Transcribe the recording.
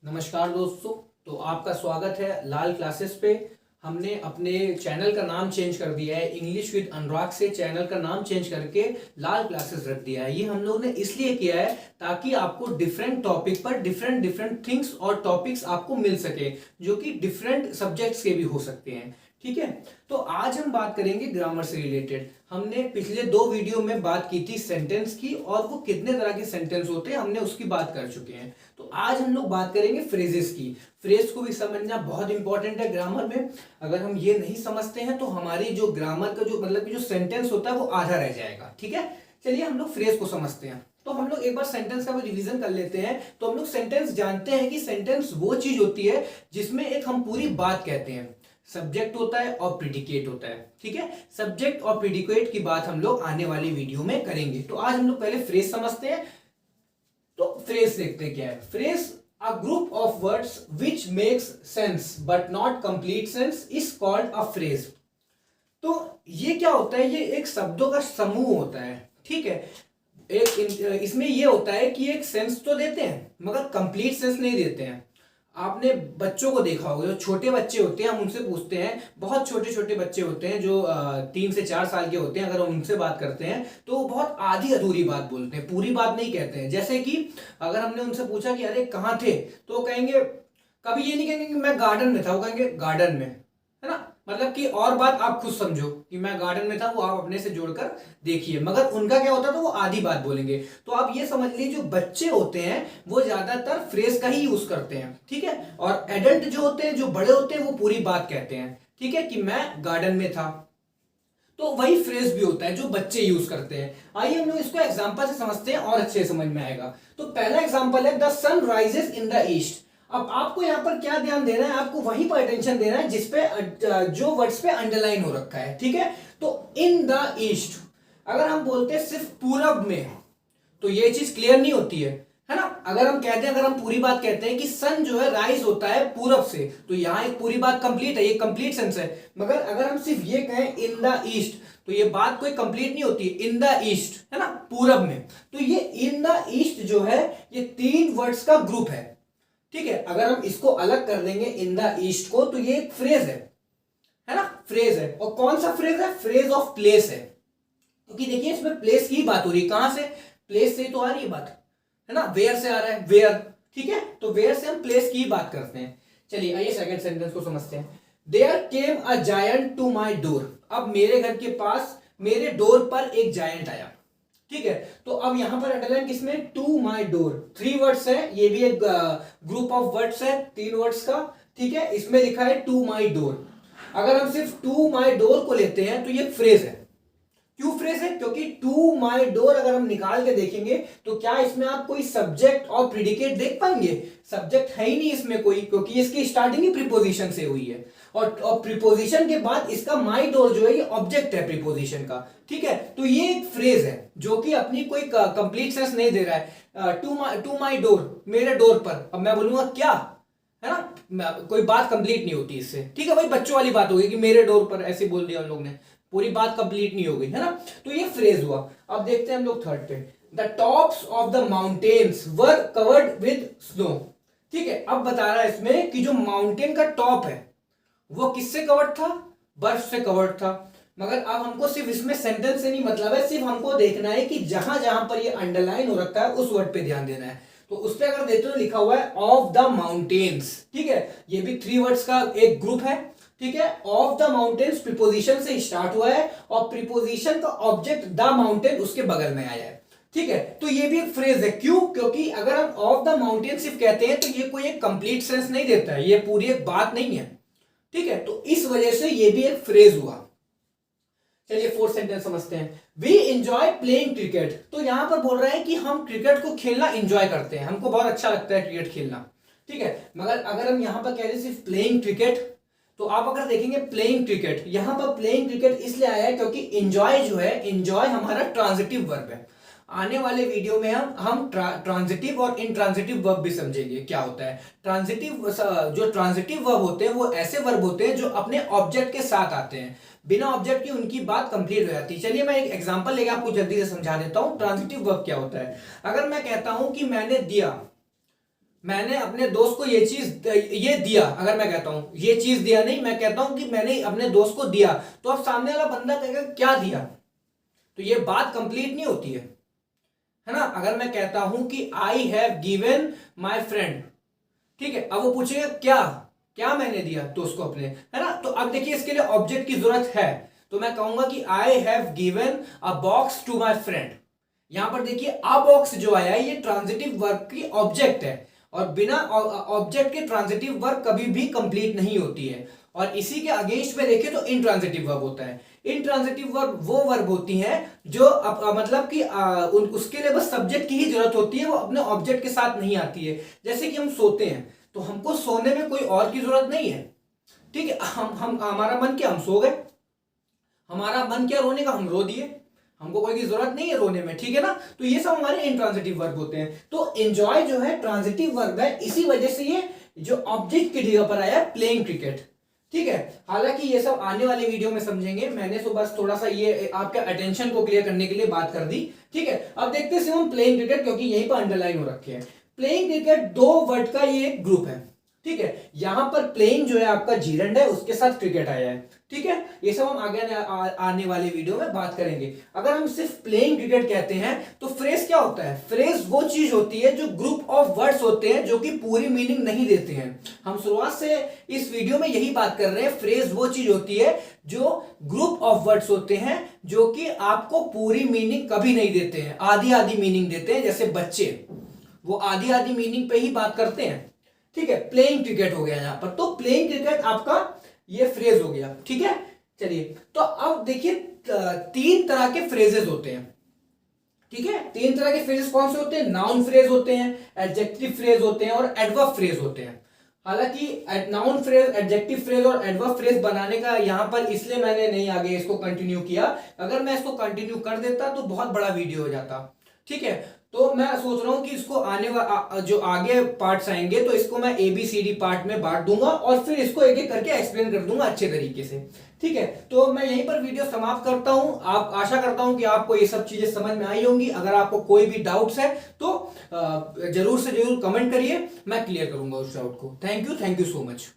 नमस्कार दोस्तों। तो आपका स्वागत है लाल क्लासेस पे। हमने अपने चैनल का नाम चेंज कर दिया है, इंग्लिश विद अनुराग से चैनल का नाम चेंज करके लाल क्लासेस रख दिया है। ये हम लोग ने इसलिए किया है ताकि आपको डिफरेंट टॉपिक पर डिफरेंट डिफरेंट थिंग्स और टॉपिक्स आपको मिल सके, जो कि डिफरेंट सब्जेक्ट्स के भी हो सकते हैं। ठीक है, तो आज हम बात करेंगे ग्रामर से रिलेटेड। हमने पिछले 2 वीडियो में बात की थी सेंटेंस की, और वो कितने तरह के सेंटेंस होते हैं हमने उसकी बात कर चुके हैं। तो आज हम लोग बात करेंगे फ्रेजेस की। फ्रेज को भी समझना बहुत इंपॉर्टेंट है ग्रामर में। अगर हम ये नहीं समझते हैं तो हमारी जो ग्रामर का जो मतलब कि जो सेंटेंस होता है वो आधा रह जाएगा। ठीक है, चलिए हम लोग फ्रेज को समझते हैं। तो हम लोग एक बार सेंटेंस का भी रिवीजन कर लेते हैं। तो हम लोग सेंटेंस जानते हैं कि सेंटेंस वो चीज होती है जिसमें एक हम पूरी बात कहते हैं। सब्जेक्ट होता है और प्रिडिकेट होता है। ठीक है, सब्जेक्ट और प्रिडिकेट की बात हम लोग आने वाली वीडियो में करेंगे। तो आज हम लोग पहले फ्रेज समझते हैं। तो फ्रेज देखते क्या है। Phrase a group of words which makes sense but not complete sense is called a phrase. तो ये क्या होता है, ये एक शब्दों का समूह होता है। ठीक है, इसमें ये होता है कि एक सेंस तो देते हैं मगर कंप्लीट सेंस नहीं देते हैं। आपने बच्चों को देखा होगा, जो छोटे बच्चे होते हैं हम उनसे पूछते हैं, बहुत छोटे छोटे बच्चे होते हैं जो 3 से 4 साल के होते हैं। अगर हम उनसे बात करते हैं तो वो बहुत आधी अधूरी बात बोलते हैं, पूरी बात नहीं कहते हैं। जैसे कि अगर हमने उनसे पूछा कि अरे कहाँ थे, तो वो कहेंगे, कभी ये नहीं कहेंगे कि मैं गार्डन में था, वो कहेंगे गार्डन में, है ना। मतलब कि और बात आप खुद समझो कि मैं गार्डन में था, वो आप अपने से जोड़कर देखिए। मगर उनका क्या होता है, तो वो आधी बात बोलेंगे। तो आप ये समझ लीजिए जो बच्चे होते हैं वो ज्यादातर फ्रेज का ही यूज करते हैं। ठीक है, और एडल्ट जो होते हैं, जो बड़े होते हैं, वो पूरी बात कहते हैं। ठीक है, कि मैं गार्डन में था। तो वही फ्रेज भी होता है जो बच्चे यूज करते हैं। आइए हम लोग इसको एग्जांपल से समझते हैं और अच्छे समझ में आएगा। तो पहला एग्जांपल है the sun rises in the east. अब आपको यहां पर क्या ध्यान देना है, आपको वहीं पर अटेंशन देना है जिसपे जो वर्ड्स पे अंडरलाइन हो रखा है। ठीक है, तो इन द ईस्ट अगर हम बोलते हैं सिर्फ पूरब में, तो ये चीज क्लियर नहीं होती है ना। अगर हम कहते हैं, अगर हम पूरी बात कहते हैं कि सन जो है राइज होता है पूरब से, तो यहां एक पूरी बात कंप्लीट है, ये कंप्लीट सेंस है। मगर अगर हम सिर्फ ये कहें इन द ईस्ट, तो ये बात कोई कंप्लीट नहीं होती। इन द ईस्ट है ना, पूरब में। तो ये इन द ईस्ट जो है ये 3 वर्ड्स का ग्रुप है। ठीक है, अगर हम इसको अलग कर देंगे इन द ईस्ट को, तो ये एक फ्रेज है ना, फ्रेज है। और कौन सा फ्रेज है, फ्रेज ऑफ प्लेस है। क्योंकि देखिए इसमें प्लेस की बात हो रही है, कहां से, प्लेस से तो आ रही है बात, है ना, वेयर से आ रहा है, वेयर। ठीक है, तो वेयर से हम प्लेस की बात करते हैं। चलिए आइए सेकंड सेंटेंस को समझते हैं। There came a giant to my door. अब मेरे घर के पास, मेरे डोर पर एक जायंट आया। ठीक है, तो अब यहां पर अंडरलाइन किसमें, टू माई डोर। 3 वर्ड्स है, ये भी एक ग्रुप ऑफ वर्ड्स है 3 वर्ड्स का। ठीक है, इसमें लिखा है टू माई डोर। अगर हम सिर्फ टू माई डोर को लेते हैं तो ये फ्रेज है। क्यों फ्रेज है, क्योंकि टू माई डोर अगर हम निकाल के देखेंगे तो क्या इसमें आप कोई सब्जेक्ट और प्रिडिकेट देख पाएंगे, सब्जेक्ट है ही नहीं इसमें कोई, क्योंकि इसकी स्टार्टिंग ही प्रीपोजिशन से हुई है। और प्रीपोजिशन के बाद इसका माई डोर जो है ये ऑब्जेक्ट है प्रीपोजिशन का। ठीक है, तो ये एक फ्रेज है जो कि अपनी कोई कंप्लीट सेंस नहीं दे रहा है। टू माई डोर, मेरे डोर पर। अब मैं बोलूंगा क्या, है ना, कोई बात कंप्लीट नहीं होती इससे। ठीक है, वही बच्चों वाली बात होगी कि मेरे डोर पर, ऐसे बोल दिया उन लोग ने, पूरी बात कंप्लीट नहीं हो गई, है ना। तो ये फ्रेज हुआ। अब देखते हैं हम लोग थर्ड पे। The tops of the mountains were covered with snow. ठीक है, अब बता रहा है इसमें कि जो माउंटेन का टॉप है वो किससे कवर्ड था, बर्फ से कवर्ड था। मगर अब हमको सिर्फ इसमें सेंटेंस से नहीं मतलब है, सिर्फ हमको देखना है कि जहां जहां पर ये अंडरलाइन हो रखा है उस वर्ड पे ध्यान देना है। तो उस पर अगर देखते हो लिखा हुआ है ऑफ द माउंटेन्स। ठीक है, ये भी 3 वर्ड्स का एक ग्रुप है। ठीक है, ऑफ द माउंटेन्स प्रीपोजिशन से स्टार्ट हुआ है और प्रीपोजिशन का ऑब्जेक्ट द माउंटेन उसके बगल में आया है। ठीक है, तो ये भी एक फ्रेज है। क्यों, क्योंकि अगर हम ऑफ द माउंटेन सिर्फ कहते हैं तो ये कोई एक कंप्लीट सेंस नहीं देता है, ये पूरी एक बात नहीं है। ठीक है, तो इस वजह से ये भी एक फ्रेज हुआ। चलिए फोर्थ सेंटेंस समझते हैं। We enjoy playing cricket. तो यहां पर बोल रहे हैं कि हम क्रिकेट को खेलना एंजॉय करते हैं, हमको बहुत अच्छा लगता है क्रिकेट खेलना। ठीक है, मगर अगर हम यहां पर कह रहे सिर्फ प्लेइंग क्रिकेट, तो आप अगर देखेंगे प्लेइंग क्रिकेट, यहां पर प्लेइंग क्रिकेट इसलिए आया है क्योंकि एंजॉय जो है, एंजॉय हमारा ट्रांजिटिव वर्ब है। आने वाले वीडियो में हम ट्रांजिटिव और इंट्रांजिटिव वर्ब भी समझेंगे क्या होता है। ट्रांजिटिव, जो ट्रांजिटिव वर्ब होते हैं वो ऐसे वर्ब होते हैं जो अपने ऑब्जेक्ट के साथ आते हैं, बिना ऑब्जेक्ट की उनकी बात कंप्लीट हो जाती है। चलिए मैं एक एग्जांपल लेके आपको जल्दी से समझा देता हूं ट्रांजिटिव वर्ब क्या होता है। अगर मैं कहता हूं कि मैंने दिया, मैंने अपने दोस्त को ये चीज ये दिया, अगर मैं कहता हूं ये चीज दिया, नहीं मैं कहता हूं कि मैंने अपने दोस्त को दिया, तो अब सामने वाला बंदा कहेगा क्या दिया, तो ये बात कंप्लीट नहीं होती है ना। अगर मैं कहता हूं कि I have given my friend, ठीक है, अब वो पूछेगा क्या क्या मैंने दिया दोस्त को अपने, है ना। तो अब देखिए इसके लिए ऑब्जेक्ट की जरूरत है, तो मैं कहूंगा कि I have given a box to my friend. यहां पर देखिए अ बॉक्स जो आया है ये ट्रांजिटिव वर्ब की ऑब्जेक्ट है, और बिना ऑब्जेक्ट के ट्रांजिटिव वर्ब कभी भी कंप्लीट नहीं होती है। और इसी के अगेंस्ट में देखें तो इनट्रांजिटिव वर्ब होता है। इनट्रांजिटिव वर्ब वो वर्ब होती हैं जो मतलब कि उसके लिए बस सब्जेक्ट की ही जरूरत होती है, वो अपने ऑब्जेक्ट के साथ नहीं आती है। जैसे कि हम सोते हैं तो हमको सोने में कोई और की जरूरत नहीं है, ठीक है, हम हमारा मन क्या, हम सो गए, हमारा मन क्या रोने का, हम रो दिए, हमको कोई की जरूरत नहीं है रोने में, ठीक है ना। तो ये सब हमारे इंट्रांजिटिव वर्ब होते हैं। तो एंजॉय जो है ट्रांजिटिव वर्ब है, इसी वजह से ये जो ऑब्जेक्ट की जगह पर आया प्लेइंग क्रिकेट, ठीक है। हालांकि ये सब आने वाले वीडियो में समझेंगे, मैंने तो बस थोड़ा सा ये आपके अटेंशन को क्लियर करने के लिए बात कर दी, ठीक है। अब देखते हैं हम प्लेइंग क्रिकेट, क्योंकि यहीं पर अंडरलाइन हो रखे हैं। प्लेइंग क्रिकेट दो वर्ड का ये एक ग्रुप है, ठीक है। यहां पर प्लेइंग जो है आपका जीरंड है, उसके साथ क्रिकेट आया है, ठीक है। ये सब हम आगे आने वाले वीडियो में बात करेंगे। अगर हम सिर्फ प्लेइंग क्रिकेट कहते हैं तो फ्रेज क्या होता है, फ्रेज वो चीज होती है जो ग्रुप ऑफ वर्ड्स होते हैं जो कि पूरी मीनिंग नहीं देते हैं। हम शुरुआत से इस वीडियो में यही बात कर रहे हैं, फ्रेज वो चीज होती है जो ग्रुप ऑफ वर्ड्स होते हैं जो कि आपको पूरी मीनिंग कभी नहीं देते हैं, आधी आधी मीनिंग देते हैं। जैसे बच्चे वो आधी आधी मीनिंग पे ही बात करते हैं, ठीक है। प्लेइंग क्रिकेट हो गया यहां पर, तो प्लेइंग क्रिकेट आपका ये फ्रेज हो गया, ठीक है। चलिए तो अब देखिए तीन तरह के फ्रेजेस होते हैं, ठीक है। तीन तरह के फ्रेजेस कौन से होते हैं, नाउन फ्रेज होते हैं, एडजेक्टिव फ्रेज होते हैं और एडवर्ब फ्रेज होते हैं। हालांकि नाउन फ्रेज, एडजेक्टिव फ्रेज और एडवर्ब फ्रेज बनाने का यहां पर इसलिए मैंने नहीं आगे इसको कंटिन्यू किया, अगर मैं इसको कंटिन्यू कर देता तो बहुत बड़ा वीडियो हो जाता, ठीक है। तो मैं सोच रहा हूं कि इसको जो आगे पार्ट्स आएंगे तो इसको मैं ABCD पार्ट में बांट दूंगा और फिर इसको एक एक करके एक्सप्लेन कर दूंगा अच्छे तरीके से, ठीक है। तो मैं यहीं पर वीडियो समाप्त करता हूं। आप आशा करता हूं कि आपको ये सब चीजें समझ में आई होंगी। अगर आपको कोई भी डाउट्स है तो जरूर से जरूर कमेंट करिए, मैं क्लियर करूंगा उस डाउट को। Thank you so much.